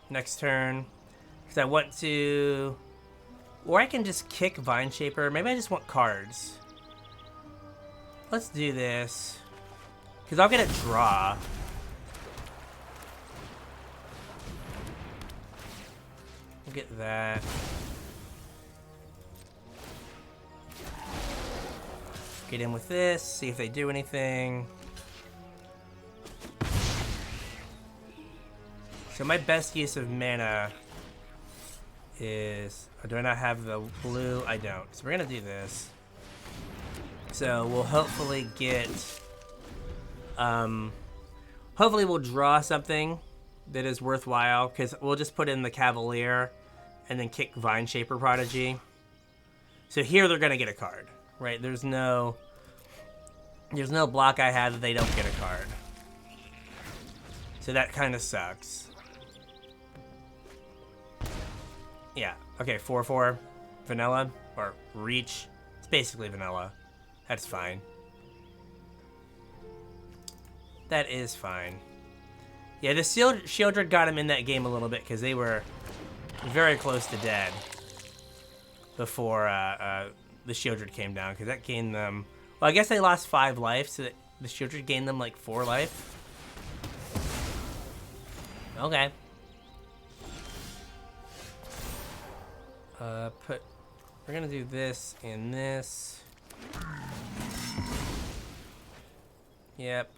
A: Next turn. Because I want to... Or I can just kick Vine Shaper. Maybe I just want cards. Let's do this. Because I'll get a draw. We'll get that. Get in with this. See if they do anything. So my best use of mana is... Do I not have the blue? I don't. So we're going to do this. So we'll hopefully get... hopefully we'll draw something that is worthwhile, because we'll just put in the Cavalier and then kick Vine Shaper Prodigy. So here they're going to get a card, right? There's no block I have that they don't get a card. So that kind of sucks. Yeah. Okay, 4/4 vanilla or reach. It's basically vanilla. That's fine. That is fine. Yeah, the Shieldred got him in that game a little bit because they were very close to dead before the Shieldred came down, because that gained them... Well, I guess they lost 5 life, so that the Shieldred gained them like 4 life. Okay. We're gonna do this and this. Yep.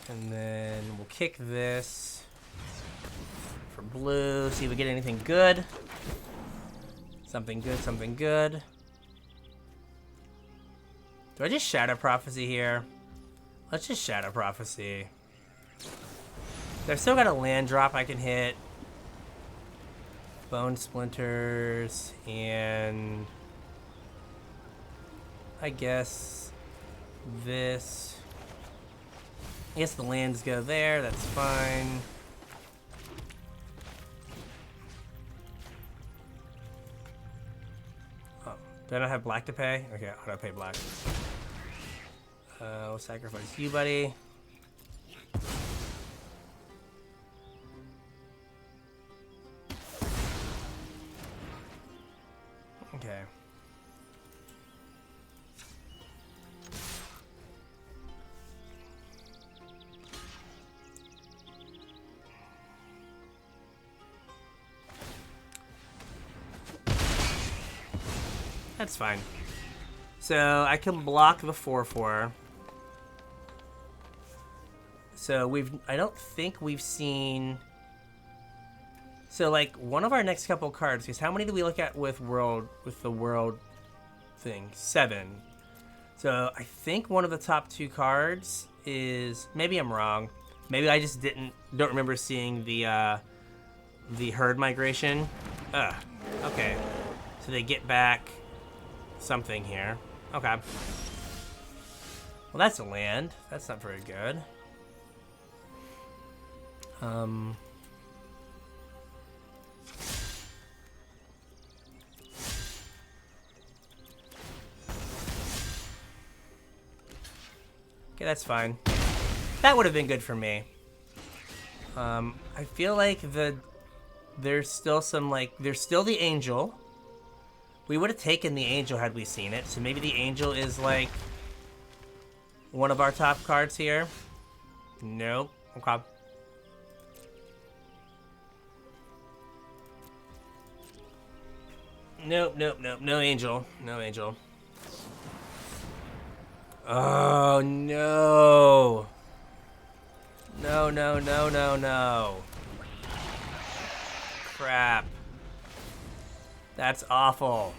A: And then we'll kick this for blue. See if we get anything good. Something good, something good. Do I just Shadow Prophecy here? Let's just Shadow Prophecy. I've still got a land drop I can hit. Bone Splinters, and I guess this. I guess the lands go there, that's fine. Oh, do I not have black to pay? Okay, how do I pay black? We'll sacrifice you, buddy. Okay. That's fine. So I can block the 4/4. So I don't think we've seen. So like one of our next couple cards, because how many do we look at with the world thing? 7. So I think one of the top 2 cards is, maybe I'm wrong. Maybe I just don't remember seeing the herd migration. Okay. So they get back something here. Okay. Well, that's a land. That's not very good. Okay, that's fine. That would have been good for me. I feel like there's still some, like, there's still the angel. We would have taken the angel had we seen it, so maybe the angel is, like, one of our top cards here. Nope. Okay. Nope. No angel. No angel. Oh, no. No. Crap. That's awful.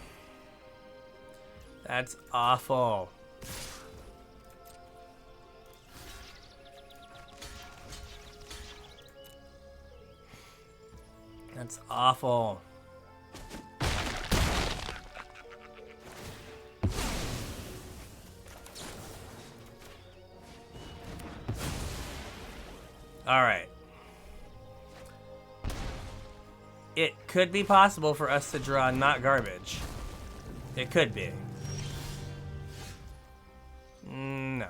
A: That's awful. That's awful. All right. It could be possible for us to draw not garbage. It could be. No.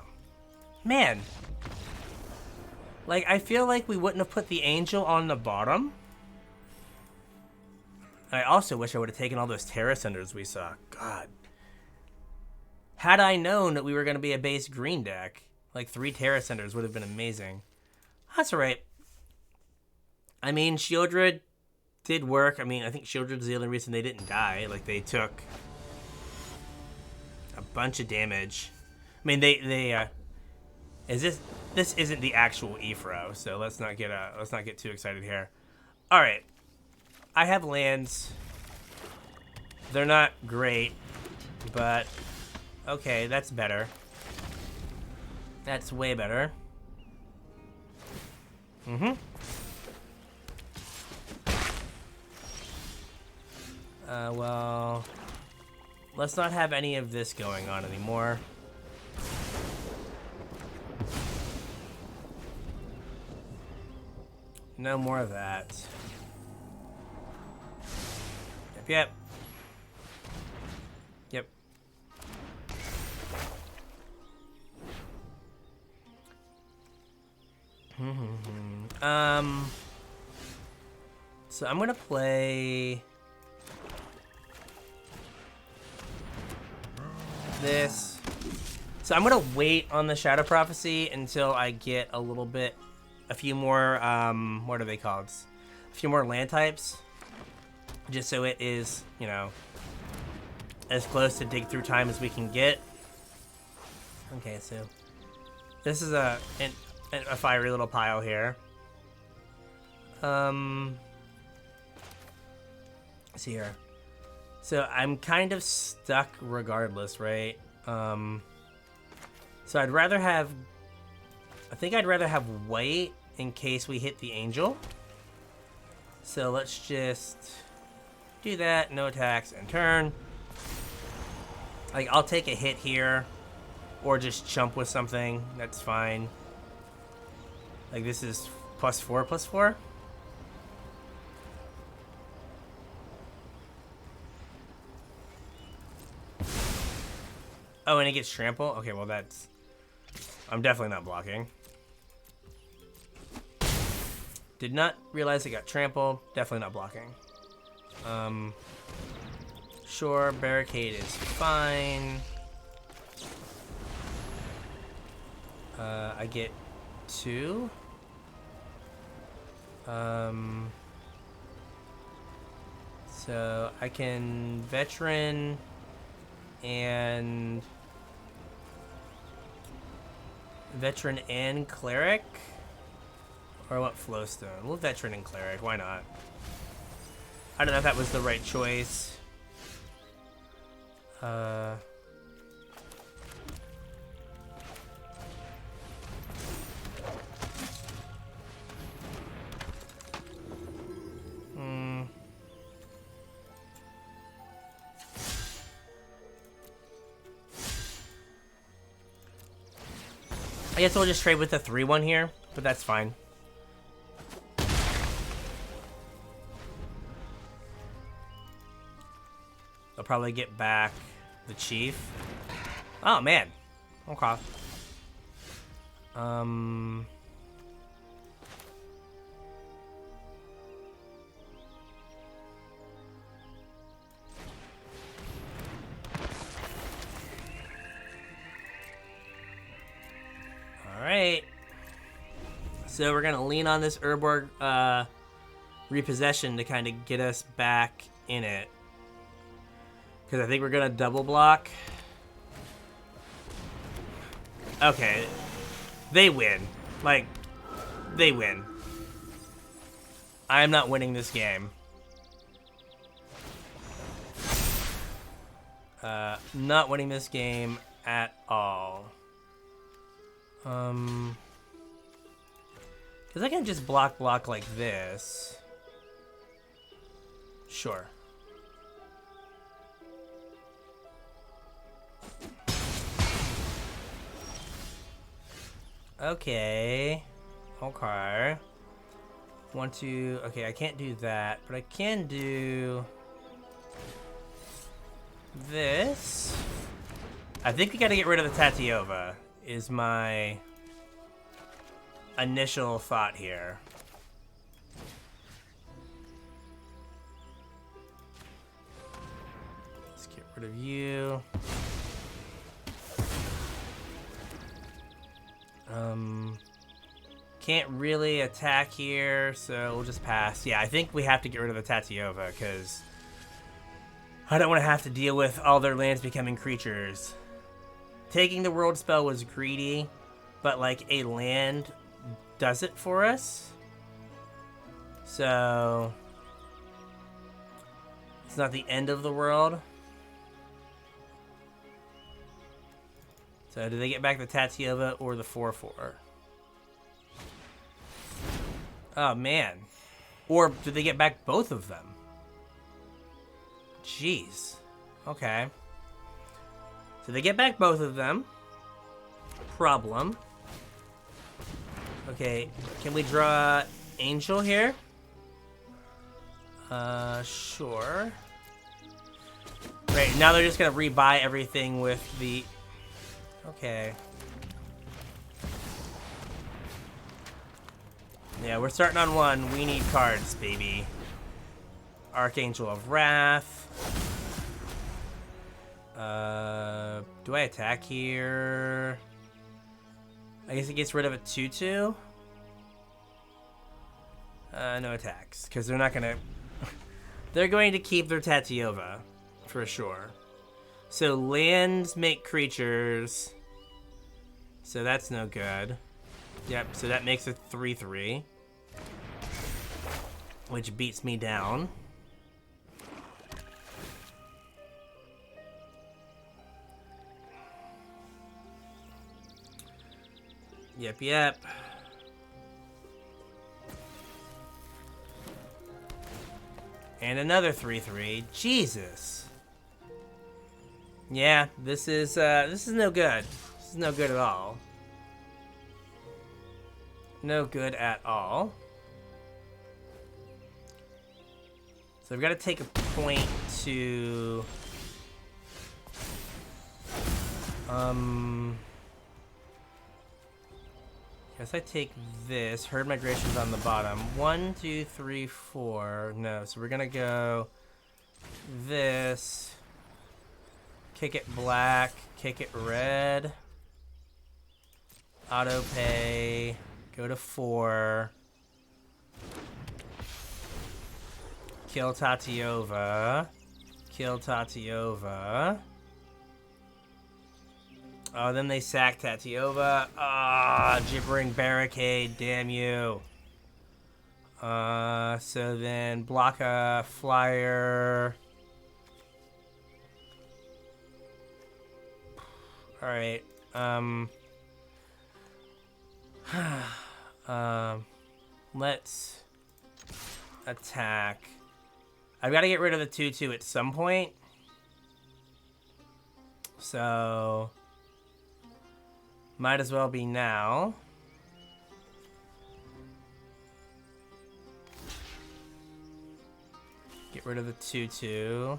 A: Man. Like, I feel like we wouldn't have put the angel on the bottom. I also wish I would have taken all those Terra Cinders we saw. God. Had I known that we were going to be a base green deck, like 3 Terra Cinders would have been amazing. That's alright. I mean, Shieldred did work. I mean, I think Shieldred's the only reason they didn't die. Like, they took a bunch of damage. I mean, this isn't the actual Ephro, so let's not get too excited here. All right, I have lands. They're not great, but okay, that's better. That's way better. Well, let's not have any of this going on anymore. No more of that. Yep. So I'm gonna play this. So I'm gonna wait on the Shadow Prophecy until I get a few more, what are they called? A few more land types. Just so it is, you know, as close to dig through time as we can get. Okay, so this is a fiery little pile here. Let's see here. So I'm kind of stuck regardless, right? So I'd rather have... I think I'd rather have white in case we hit the angel. So let's just... do that, no attacks, and turn. Like, I'll take a hit here, or just chump with something, that's fine. Like, this is +4/+4? Oh, and it gets trample? Okay, well that's... I'm definitely not blocking. Did not realize it got trample. Definitely not blocking. Sure, barricade is fine. I get 2. So I can veteran and cleric, or I want flowstone. We'll veteran and cleric. Why not? I don't know if that was the right choice. I guess we'll just trade with the 3/1 here, but that's fine. I'll probably get back the chief. Oh man. Okay. Alright. So we're gonna lean on this Urborg repossession to kind of get us back in it. Because I think we're gonna double block. Okay. They win. Like, they win. I'm not winning this game. Not winning this game at all. Because I can just block like this. Sure. Okay. Okay. 1, 2. Okay, I can't do that, but I can do this. I think we gotta get rid of the Tatiova, is my initial thought here. Let's get rid of you. Can't really attack here, so we'll just pass. Yeah, I think we have to get rid of the Tatiova, because I don't want to have to deal with all their lands becoming creatures. Taking the world spell was greedy, but like a land does it for us. So it's not the end of the world. So do they get back the Tatiova or the 4/4? Oh man. Or do they get back both of them? Jeez. Okay. So they get back both of them. Problem. Okay, can we draw Angel here? Sure. Right, now they're just gonna rebuy everything with the... Okay. Yeah, we're starting on 1. We need cards, baby. Archangel of Wrath. Do I attack here? I guess it gets rid of a 2/2. No attacks, because they're not gonna... They're going to keep their Tatiova, for sure. So lands make creatures. So that's no good. Yep, so that makes it 3/3. Which beats me down. Yep. And another 3/3. Jesus. Yeah, this is no good. This is no good at all. No good at all. So I've got to take a point to... Guess I take this. Herd migration's on the bottom. 1, 2, 3, 4. No, so we're gonna go this. Kick it black. Kick it red. Auto pay. Go to 4. Kill Tatiova. Kill Tatiova. Oh, then they sack Tatiova. Ah, gibbering barricade, damn you. So then block a flyer. Alright, let's attack. I've got to get rid of the 2/2 at some point. So... might as well be now. Get rid of the 2/2.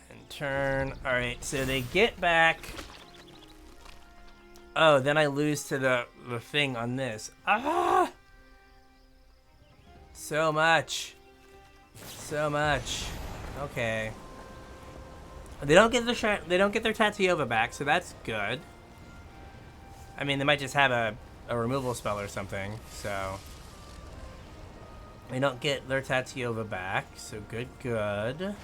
A: And turn. Alright, so they get back. Oh, then I lose to the thing on this. Ah! So much. So much. Okay. They don't get their Tatiova back, so that's good. I mean, they might just have a removal spell or something, so they don't get their Tatiova back, so good. Alright.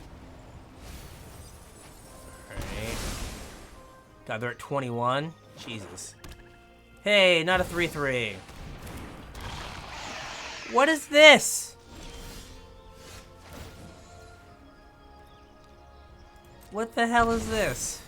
A: God, they're at 21. Jesus. Hey, not a 3/3. What is this? What the hell is this?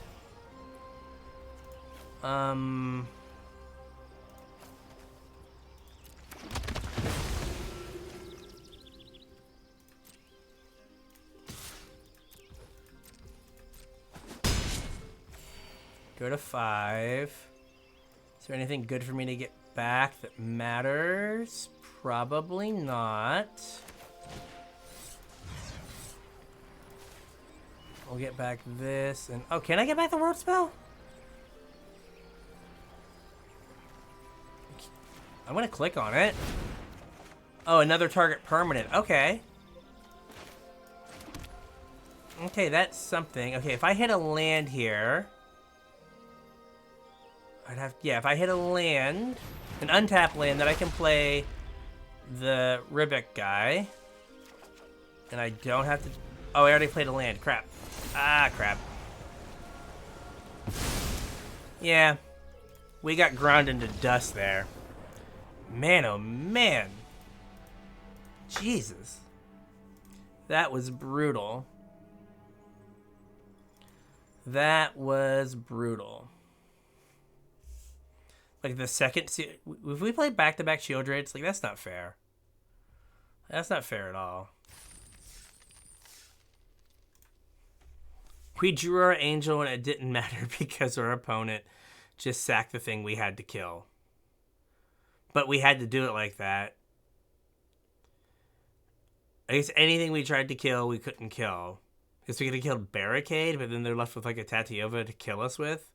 A: Go to 5. Is there anything good for me to get back that matters? Probably not. I'll get back this and... oh, can I get back the world spell? I'm gonna click on it. Oh, another target permanent. Okay. Okay, that's something. Okay, if I hit a land here... I'd have... yeah, if I hit a land, an untapped land, then I can play the Ribic guy. And I don't have to... oh, I already played a land. Crap. Ah, crap. Yeah. We got ground into dust there. Man, oh man. Jesus. That was brutal. That was brutal. Like the second... if we play back-to-back shield raids, like that's not fair. That's not fair at all. We drew our angel and it didn't matter because our opponent just sacked the thing we had to kill. But we had to do it like that. I guess anything we tried to kill, we couldn't kill. Because we could have killed Barricade, but then they're left with like a Tatiova to kill us with.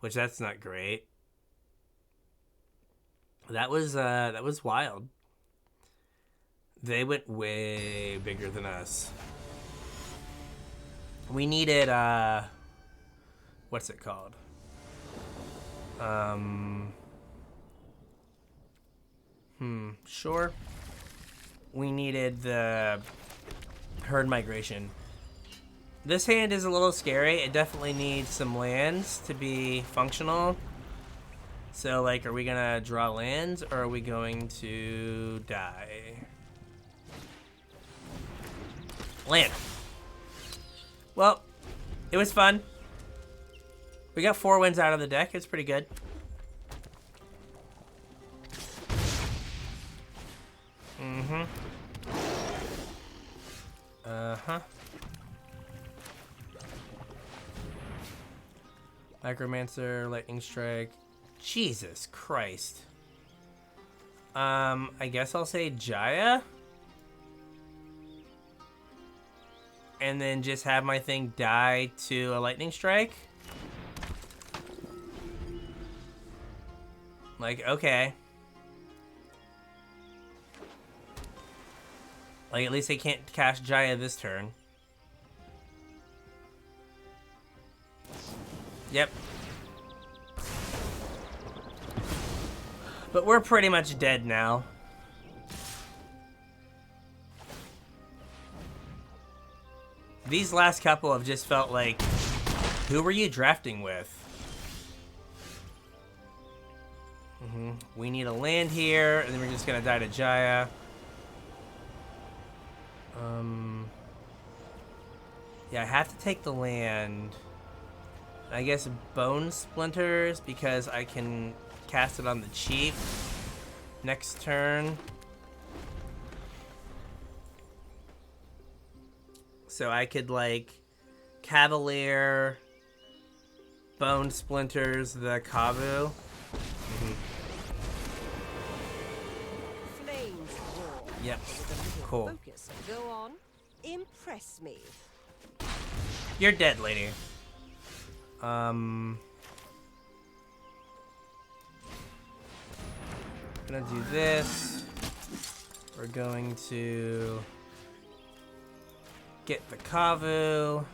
A: Which that's not great. That was wild. They went way bigger than us. We needed, what's it called? Sure. We needed the herd migration. This hand is a little scary. It definitely needs some lands to be functional. So, like, are we gonna draw lands, or are we going to die? Land. Well, it was fun. We got 4 wins out of the deck. It's pretty good. Uh-huh. Micromancer, Lightning Strike. Jesus Christ. I guess I'll say Jaya. And then just have my thing die to a Lightning Strike. Like, okay. Like, at least they can't cast Jaya this turn. Yep. But we're pretty much dead now. These last couple have just felt like, who were you drafting with? We need a land here, and then we're just gonna die to Jaya. Yeah, I have to take the land. I guess Bone Splinters, because I can cast it on the cheap next turn. So I could, like, Cavalier, Bone Splinters, the Kavu.
B: Flames roar.
A: Yep. Cool.
B: Focus. Go on. Impress me.
A: You're dead, lady. Gonna do this. We're going to get the Kavu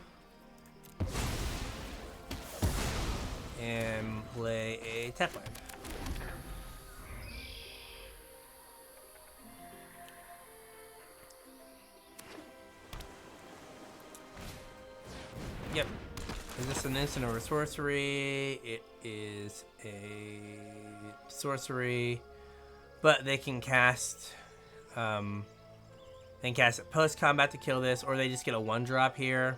A: and play a tap land. Yep. Is this an instant or a sorcery? It is a sorcery, but they can cast it post combat to kill this, or they just get a 1-drop here.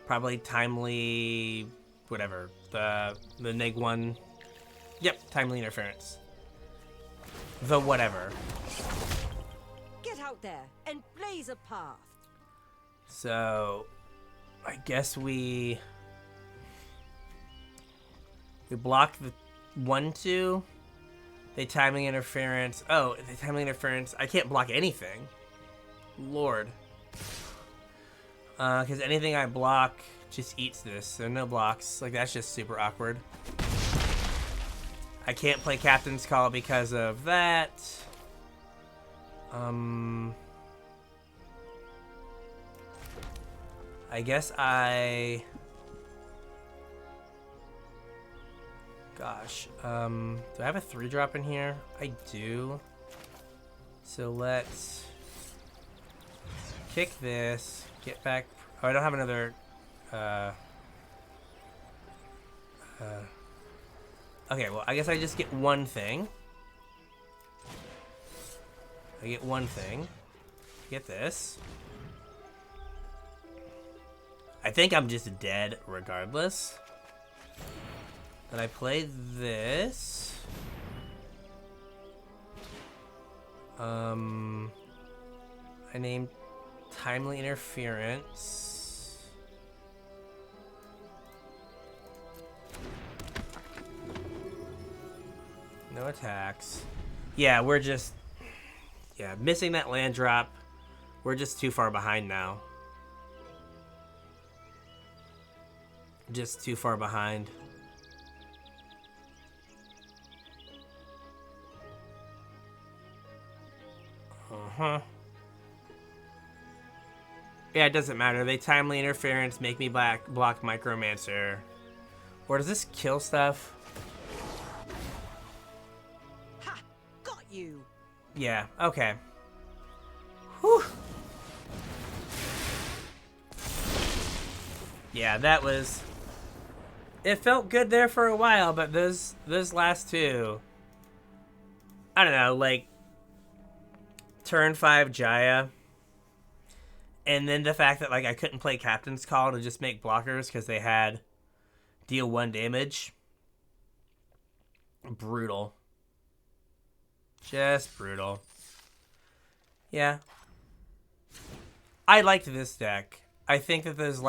A: Probably timely, whatever, the neg 1. Yep, timely interference. The whatever.
B: Get out there and blaze a path.
A: So I guess we block the 1/2. They timely interference. Oh, they timely interference. I can't block anything. Lord. Because anything I block just eats this. So no blocks. Like, that's just super awkward. I can't play Captain's Call because of that. I guess I... Gosh. Do I have a 3-drop in here? I do. So let's kick this. Get back. Oh, I don't have another... Okay, well, I guess I just get one thing. I get one thing. Get this. I think I'm just dead regardless. Then I play this. I named Timely Interference. No attacks. Yeah, we're just... Yeah, missing that land drop. We're just too far behind now. Just too far behind. Uh-huh. Yeah, it doesn't matter. They timely interference, make me block Micromancer. Or does this kill stuff?
B: Ha! Got you.
A: Yeah, okay. Whew. Yeah, that was... It felt good there for a while, but those last two... I don't know, like... Turn 5 Jaya. And then the fact that, like, I couldn't play Captain's Call to just make blockers because they had deal 1 damage. Brutal. Just brutal. Yeah. I liked this deck. I think that there's